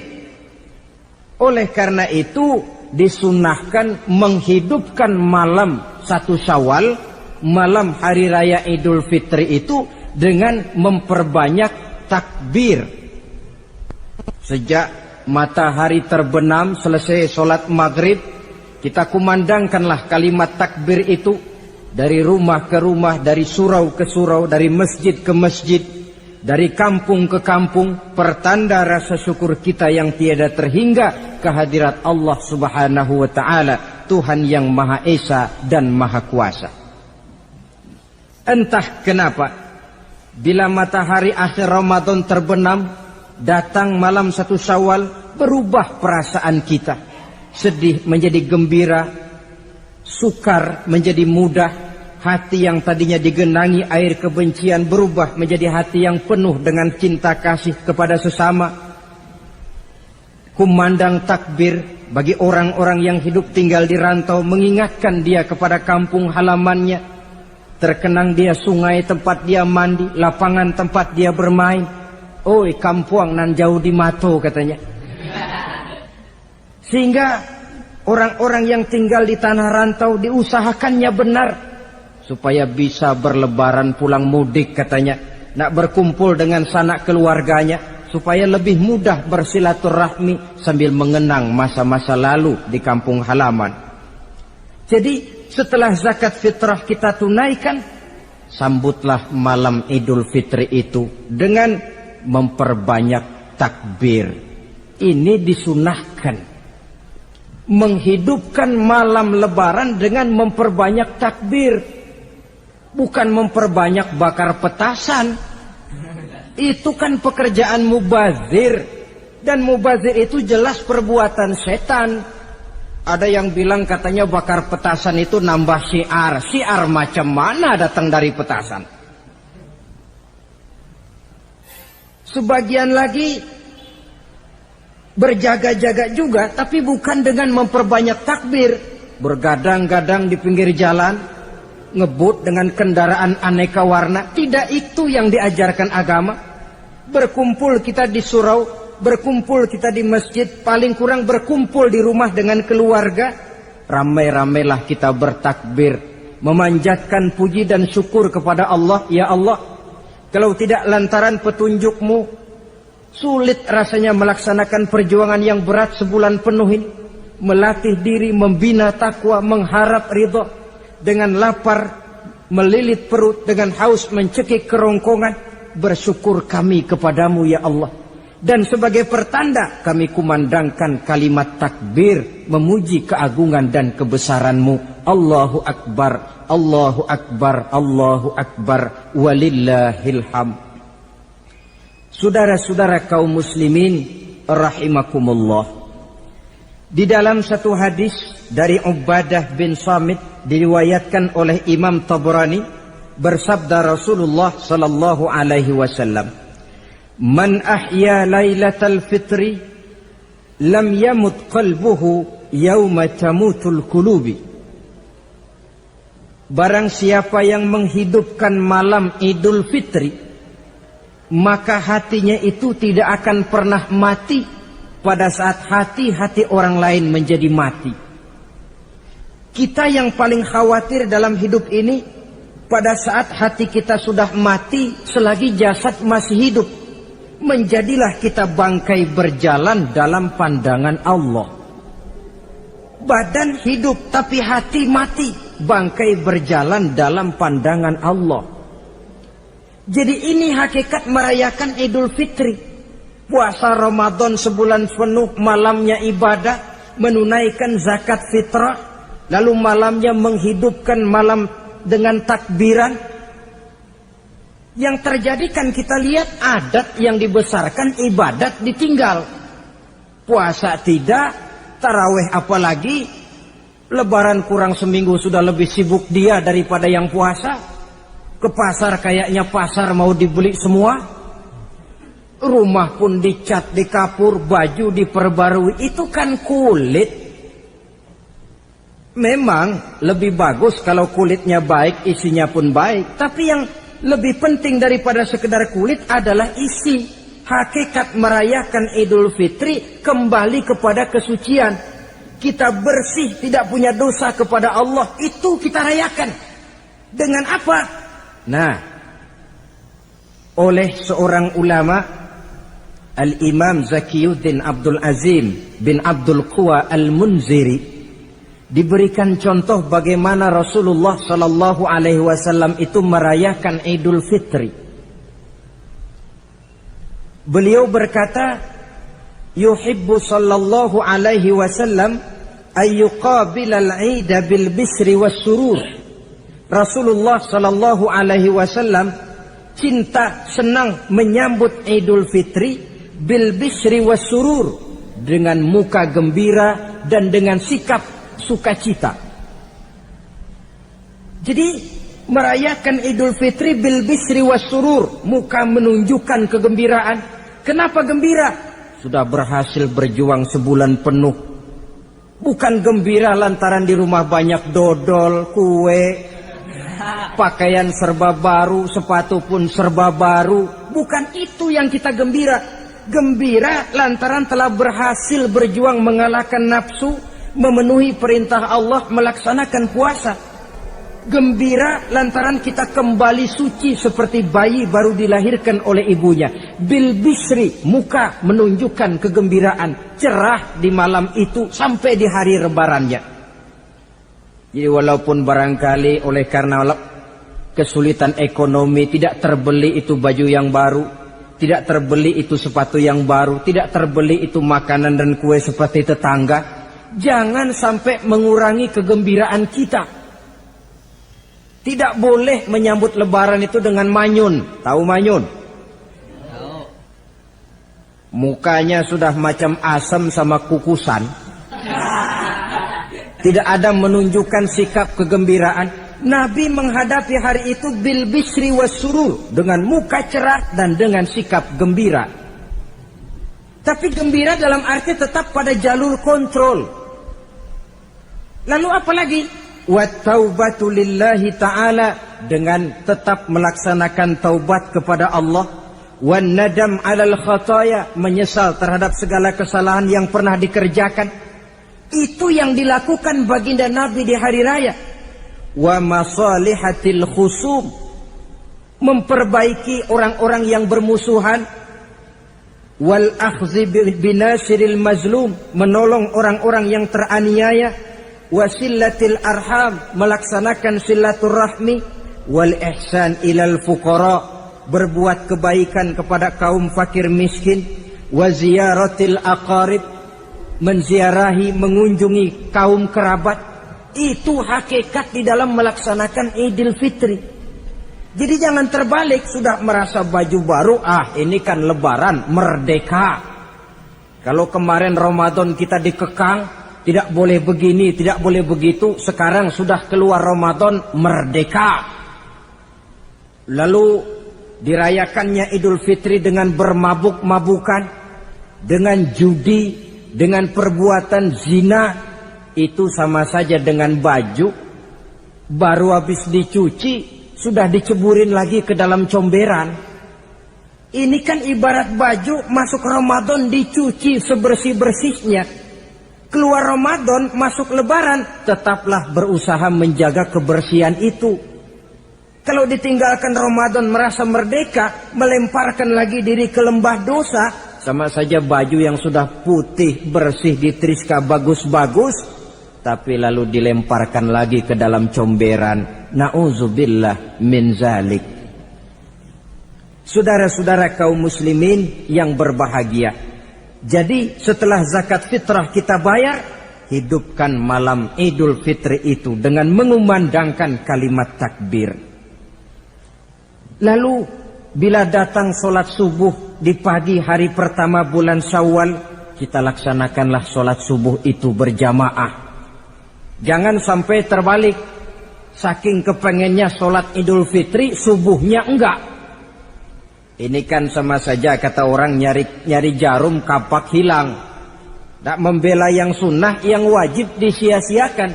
Oleh karena itu disunahkan menghidupkan malam 1 Syawal, malam hari raya Idul Fitri itu dengan memperbanyak takbir. Sejak matahari terbenam selesai sholat maghrib, kita kumandangkanlah kalimat takbir itu dari rumah ke rumah, dari surau ke surau, dari masjid ke masjid, dari kampung ke kampung, pertanda rasa syukur kita yang tiada terhingga kehadirat Allah Subhanahu wa taala, Tuhan yang Maha Esa dan Maha Kuasa. Entah kenapa bila matahari akhir Ramadan terbenam, datang malam 1 Syawal, berubah perasaan kita. Sedih menjadi gembira, sukar menjadi mudah, hati yang tadinya digenangi air kebencian berubah menjadi hati yang penuh dengan cinta kasih kepada sesama. Kumandang takbir bagi orang-orang yang hidup tinggal di rantau, mengingatkan dia kepada kampung halamannya. Terkenang dia sungai tempat dia mandi, lapangan tempat dia bermain. Oi kampuang nan jauh di mato katanya. Sehingga orang-orang yang tinggal di tanah rantau diusahakannya benar. supaya bisa berlebaran pulang mudik katanya, nak berkumpul dengan sanak keluarganya supaya lebih mudah bersilaturahmi sambil mengenang masa-masa lalu di kampung halaman. Jadi setelah zakat fitrah kita tunaikan, sambutlah malam Idul Fitri itu dengan memperbanyak takbir. Ini disunahkan. Menghidupkan malam lebaran dengan memperbanyak takbir, bukan memperbanyak bakar petasan. Itu kan pekerjaan mubazir, dan mubazir itu jelas perbuatan setan. Ada yang bilang katanya bakar petasan itu nambah syiar. Syiar macam mana datang dari petasan? Sebagian lagi berjaga-jaga juga, tapi bukan dengan memperbanyak takbir. Bergadang-gadang di pinggir jalan, ngebut dengan kendaraan aneka warna. Tidak itu yang diajarkan agama. Berkumpul kita di surau, berkumpul kita di masjid, paling kurang berkumpul di rumah dengan keluarga. Ramai-ramailah kita bertakbir, memanjatkan puji dan syukur kepada Allah. Ya Allah, kalau tidak lantaran petunjukmu, sulit rasanya melaksanakan perjuangan yang berat sebulan penuh ini. Melatih diri, membina takwa, mengharap ridha. Dengan lapar, melilit perut. Dengan haus, mencekik kerongkongan. Bersyukur kami kepadamu ya Allah. Dan sebagai pertanda, kami kumandangkan kalimat takbir, memuji keagungan dan kebesaranmu. Allahu Akbar, Allahu Akbar, Allahu Akbar, walillahil hamd. Saudara-saudara kaum muslimin rahimakumullah, di dalam satu hadis dari Ubadah bin Samit diriwayatkan oleh Imam Tabrani, bersabda Rasulullah sallallahu alaihi wasallam, "Man ahya lailatal fitri lam yamut qalbuhu yauma tamutul qulubi." Barang siapa yang menghidupkan malam Idul Fitri, maka hatinya itu tidak akan pernah mati pada saat hati-hati orang lain menjadi mati. Kita yang paling khawatir dalam hidup ini, pada saat hati kita sudah mati selagi jasad masih hidup, menjadilah kita bangkai berjalan dalam pandangan Allah. Badan hidup tapi hati mati, bangkai berjalan dalam pandangan Allah. Jadi ini hakikat merayakan Idul Fitri. Puasa Ramadan sebulan penuh, malamnya ibadah, menunaikan zakat fitrah, lalu malamnya menghidupkan malam dengan takbiran. Yang terjadi kan kita lihat adat yang dibesarkan, ibadat ditinggal. Puasa tidak, tarawih apalagi, lebaran kurang seminggu sudah lebih sibuk dia daripada yang puasa. Ke pasar kayaknya pasar mau dibeli semua. Rumah pun dicat, dikapur, baju diperbarui. Itu kan kulit. Memang lebih bagus kalau kulitnya baik, isinya pun baik. Tapi yang lebih penting daripada sekedar kulit adalah isi. Hakikat merayakan Idul Fitri kembali kepada kesucian. Kita bersih, tidak punya dosa kepada Allah. Itu kita rayakan. Dengan apa? Nah, oleh seorang ulama, Al-Imam Zakiyuddin Abdul Azim bin Abdul Quwa Al-Munziri, diberikan contoh bagaimana Rasulullah sallallahu alaihi wasallam itu merayakan Idul Fitri. Beliau berkata, yuhibbu sallallahu alaihi wasallam ayyuqabilal 'ida bil bisri was surur. Rasulullah sallallahu alaihi wasallam cinta, senang menyambut Idul Fitri bil bisri was surur, dengan muka gembira dan dengan sikap sukacita. Jadi merayakan Idul Fitri bil bisri was surur, muka menunjukkan kegembiraan. Kenapa gembira? Sudah berhasil berjuang sebulan penuh. Bukan gembira lantaran di rumah banyak dodol, kue, pakaian serba baru, sepatu pun serba baru. Bukan itu yang kita gembira. Gembira lantaran telah berhasil berjuang mengalahkan nafsu, memenuhi perintah Allah, melaksanakan puasa. Gembira lantaran kita kembali suci seperti bayi baru dilahirkan oleh ibunya. Bil bisri, muka menunjukkan kegembiraan, cerah di malam itu sampai di hari lebarannya. Jadi walaupun barangkali oleh karena kesulitan ekonomi tidak terbeli itu baju yang baru, tidak terbeli itu sepatu yang baru, tidak terbeli itu makanan dan kue seperti tetangga, jangan sampai mengurangi kegembiraan kita. Tidak boleh menyambut lebaran itu dengan manyun. Tahu manyun? Tahu. Mukanya sudah macam asam sama kukusan. Tidak ada menunjukkan sikap kegembiraan. Nabi menghadapi hari itu bil bisri was surur, dengan muka cerah dan dengan sikap gembira. Tapi gembira dalam arti tetap pada jalur kontrol. Lalu apa lagi? Wa taubatu lillahi ta'ala, dengan tetap melaksanakan taubat kepada Allah. Wan nadam alal khataya, menyesal terhadap segala kesalahan yang pernah dikerjakan. Itu yang dilakukan baginda Nabi di hari raya. Wa masalihatil khusum, memperbaiki orang-orang yang bermusuhan. Wal akhzi binasiril mazlum, menolong orang-orang yang teraniaya. Wasillatil arham, melaksanakan silaturahmi. Wal ihsan ilal fuqara, berbuat kebaikan kepada kaum fakir miskin. Wa ziyaratil aqarib, menziarahi, mengunjungi kaum kerabat. Itu hakikat di dalam melaksanakan Idul Fitri. Jadi jangan terbalik, sudah merasa baju baru, ini kan lebaran, merdeka. Kalau kemarin Ramadan kita dikekang, tidak boleh begini, tidak boleh begitu. Sekarang sudah keluar Ramadan, merdeka. Lalu dirayakannya Idul Fitri dengan bermabuk-mabukan, dengan judi, dengan perbuatan zina. Itu sama saja dengan baju baru habis dicuci, sudah diceburin lagi ke dalam comberan. Ini kan ibarat baju masuk Ramadan dicuci sebersih-bersihnya. Keluar Ramadan, masuk lebaran, tetaplah berusaha menjaga kebersihan itu. Kalau ditinggalkan Ramadan merasa merdeka, melemparkan lagi diri ke lembah dosa, sama saja baju yang sudah putih, bersih, ditriska bagus-bagus, tapi lalu dilemparkan lagi ke dalam comberan. Na'udzubillah min zalik. Saudara-saudara kaum muslimin yang berbahagia, jadi setelah zakat fitrah kita bayar, hidupkan malam Idul Fitri itu dengan mengumandangkan kalimat takbir. Lalu bila datang sholat subuh di pagi hari pertama bulan Syawal, kita laksanakanlah sholat subuh itu berjamaah. Jangan sampai terbalik, saking kepengennya sholat Idul Fitri, subuhnya enggak. Ini kan sama saja kata orang nyari jarum kapak hilang. Tak membela yang sunnah, yang wajib disia-siakan.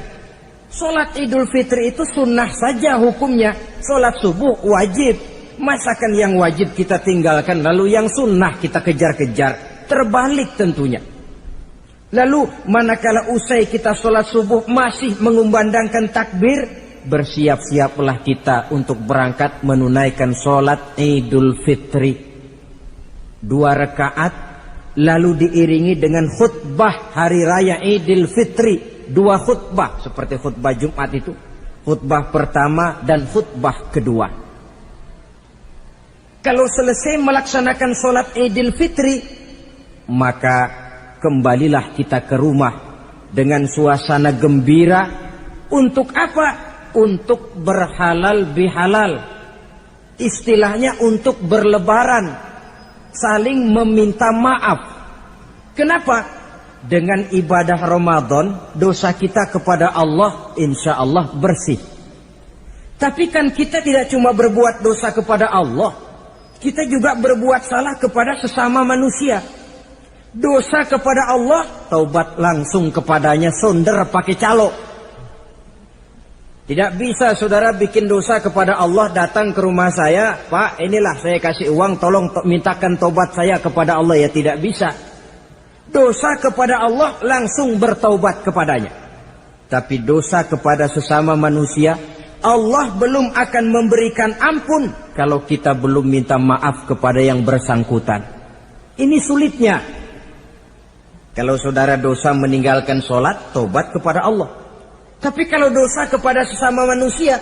Sholat Idul Fitri itu sunnah saja hukumnya. Sholat subuh wajib. Masakan yang wajib kita tinggalkan, lalu yang sunnah kita kejar-kejar. Terbalik tentunya. Lalu manakala usai kita sholat subuh masih mengumandangkan takbir, bersiap-siaplah kita untuk berangkat menunaikan sholat Idul Fitri. 2 rakaat, lalu diiringi dengan khutbah hari raya Idul Fitri. 2 khutbah, seperti khutbah Jumat itu. Khutbah pertama dan khutbah kedua. Kalau selesai melaksanakan sholat Idul Fitri, maka kembalilah kita ke rumah dengan suasana gembira. Untuk apa? Untuk berhalal bihalal. Istilahnya untuk berlebaran, saling meminta maaf. Kenapa? Dengan ibadah Ramadan, dosa kita kepada Allah insya Allah bersih. Tapi kan kita tidak cuma berbuat dosa kepada Allah, kita juga berbuat salah kepada sesama manusia. Dosa kepada Allah, taubat langsung kepadanya, sonder pakai calo. Tidak bisa saudara bikin dosa kepada Allah, datang ke rumah saya, Pak inilah saya kasih uang, tolong mintakan tobat saya kepada Allah. Ya tidak bisa. Dosa kepada Allah langsung bertaubat kepadanya. Tapi dosa kepada sesama manusia, Allah belum akan memberikan ampun kalau kita belum minta maaf kepada yang bersangkutan. Ini sulitnya. Kalau saudara dosa meninggalkan sholat, tobat kepada Allah. Tapi kalau dosa kepada sesama manusia,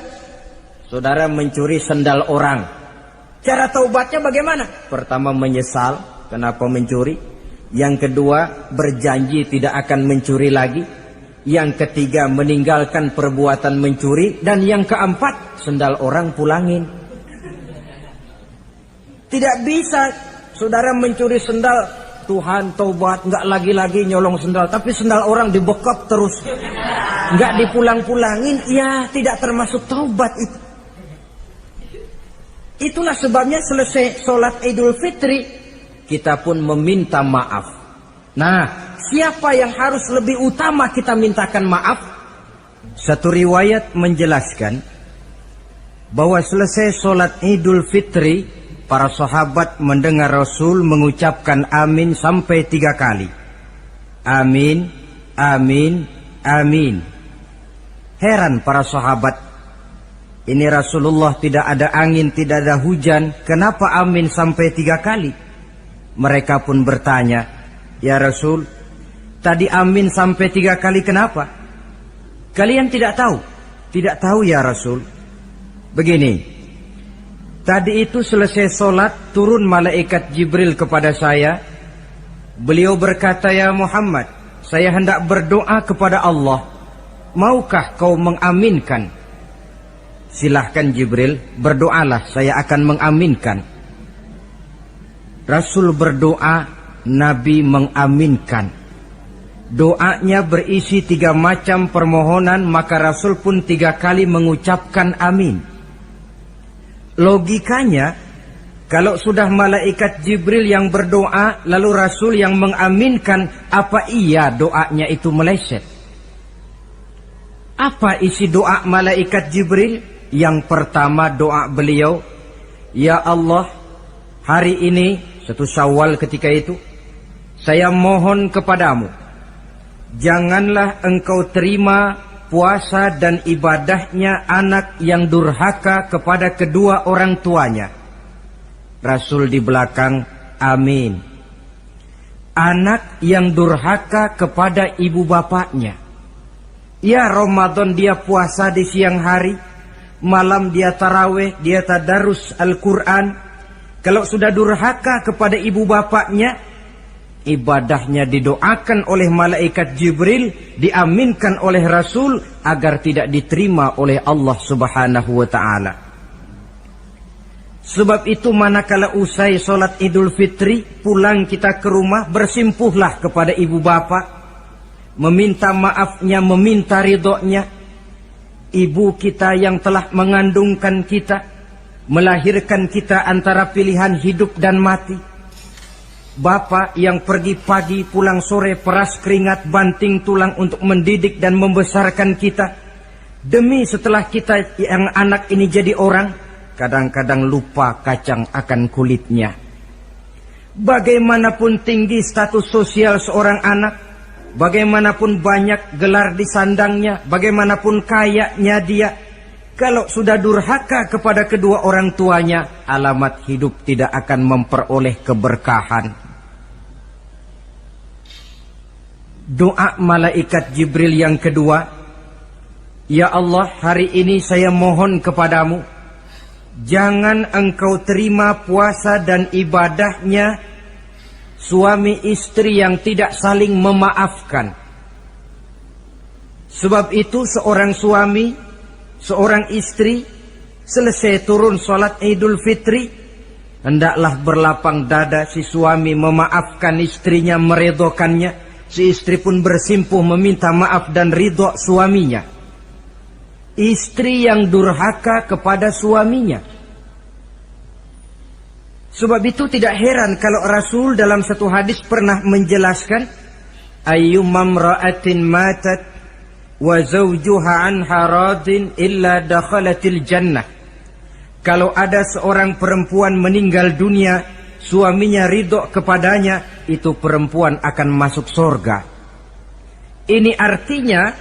saudara mencuri sendal orang, cara taubatnya bagaimana? Pertama menyesal kenapa mencuri. Yang kedua berjanji tidak akan mencuri lagi. Yang ketiga meninggalkan perbuatan mencuri. Dan yang keempat sendal orang pulangin. Tidak bisa saudara mencuri sendal, Tuhan taubat, nggak lagi-lagi nyolong sendal, tapi sendal orang dibekap terus, nggak dipulang-pulangin, ya tidak termasuk taubat itu. Itulah sebabnya selesai sholat Idul Fitri, kita pun meminta maaf. Nah, siapa yang harus lebih utama kita mintakan maaf? Satu riwayat menjelaskan bahwa selesai sholat Idul Fitri, para sahabat mendengar Rasul mengucapkan amin sampai 3 kali. Amin, amin, amin. Heran para sahabat. Ini Rasulullah tidak ada angin, tidak ada hujan. Kenapa amin sampai 3 kali? Mereka pun bertanya, ya Rasul, tadi amin sampai 3 kali kenapa? Kalian tidak tahu? Tidak tahu ya Rasul. Begini. Tadi itu selesai sholat, turun malaikat Jibril kepada saya. Beliau berkata, ya Muhammad, saya hendak berdoa kepada Allah. Maukah kau mengaminkan? Silahkan Jibril, berdoalah, saya akan mengaminkan. Rasul berdoa, Nabi mengaminkan. Doanya berisi 3 macam permohonan, maka Rasul pun 3 kali mengucapkan amin. Logikanya, kalau sudah malaikat Jibril yang berdoa, lalu Rasul yang mengaminkan, apa iya doanya itu meleset? Apa isi doa malaikat Jibril? Yang pertama doa beliau, ya Allah, hari ini, 1 Syawal ketika itu, saya mohon kepadamu, janganlah engkau terima puasa dan ibadahnya anak yang durhaka kepada kedua orang tuanya. Rasul di belakang, amin. Anak yang durhaka kepada ibu bapaknya. Ya Ramadan dia puasa di siang hari, malam dia taraweh, dia tadarus Al-Quran. Kalau sudah durhaka kepada ibu bapaknya, ibadahnya didoakan oleh malaikat Jibril, diaminkan oleh Rasul agar tidak diterima oleh Allah Subhanahu wa ta'ala. Sebab itu manakala usai sholat Idul Fitri, pulang kita ke rumah, bersimpuhlah kepada ibu bapa, meminta maafnya, meminta ridhonya. Ibu kita yang telah mengandungkan kita, melahirkan kita antara pilihan hidup dan mati. Bapak yang pergi pagi pulang sore peras keringat banting tulang untuk mendidik dan membesarkan kita. Demi setelah kita yang anak ini jadi orang, kadang-kadang lupa kacang akan kulitnya. Bagaimanapun tinggi status sosial seorang anak, bagaimanapun banyak gelar di sandangnya, bagaimanapun kayanya dia, kalau sudah durhaka kepada kedua orang tuanya, alamat hidup tidak akan memperoleh keberkahan. Doa malaikat Jibril yang kedua, ya Allah, hari ini saya mohon kepadamu, jangan engkau terima puasa dan ibadahnya suami istri yang tidak saling memaafkan. Sebab itu seorang suami, seorang istri, selesai turun sholat Idul Fitri, hendaklah berlapang dada si suami memaafkan istrinya, meridhokannya. Si istri pun bersimpuh meminta maaf dan ridho suaminya. Istri yang durhaka kepada suaminya. Sebab itu tidak heran kalau Rasul dalam satu hadis pernah menjelaskan, ayyumam ra'atin matat wa zawjuha anha radin illa dakhalatil jannah. Kalau ada seorang perempuan meninggal dunia, suaminya ridho kepadanya, itu perempuan akan masuk surga. Ini artinya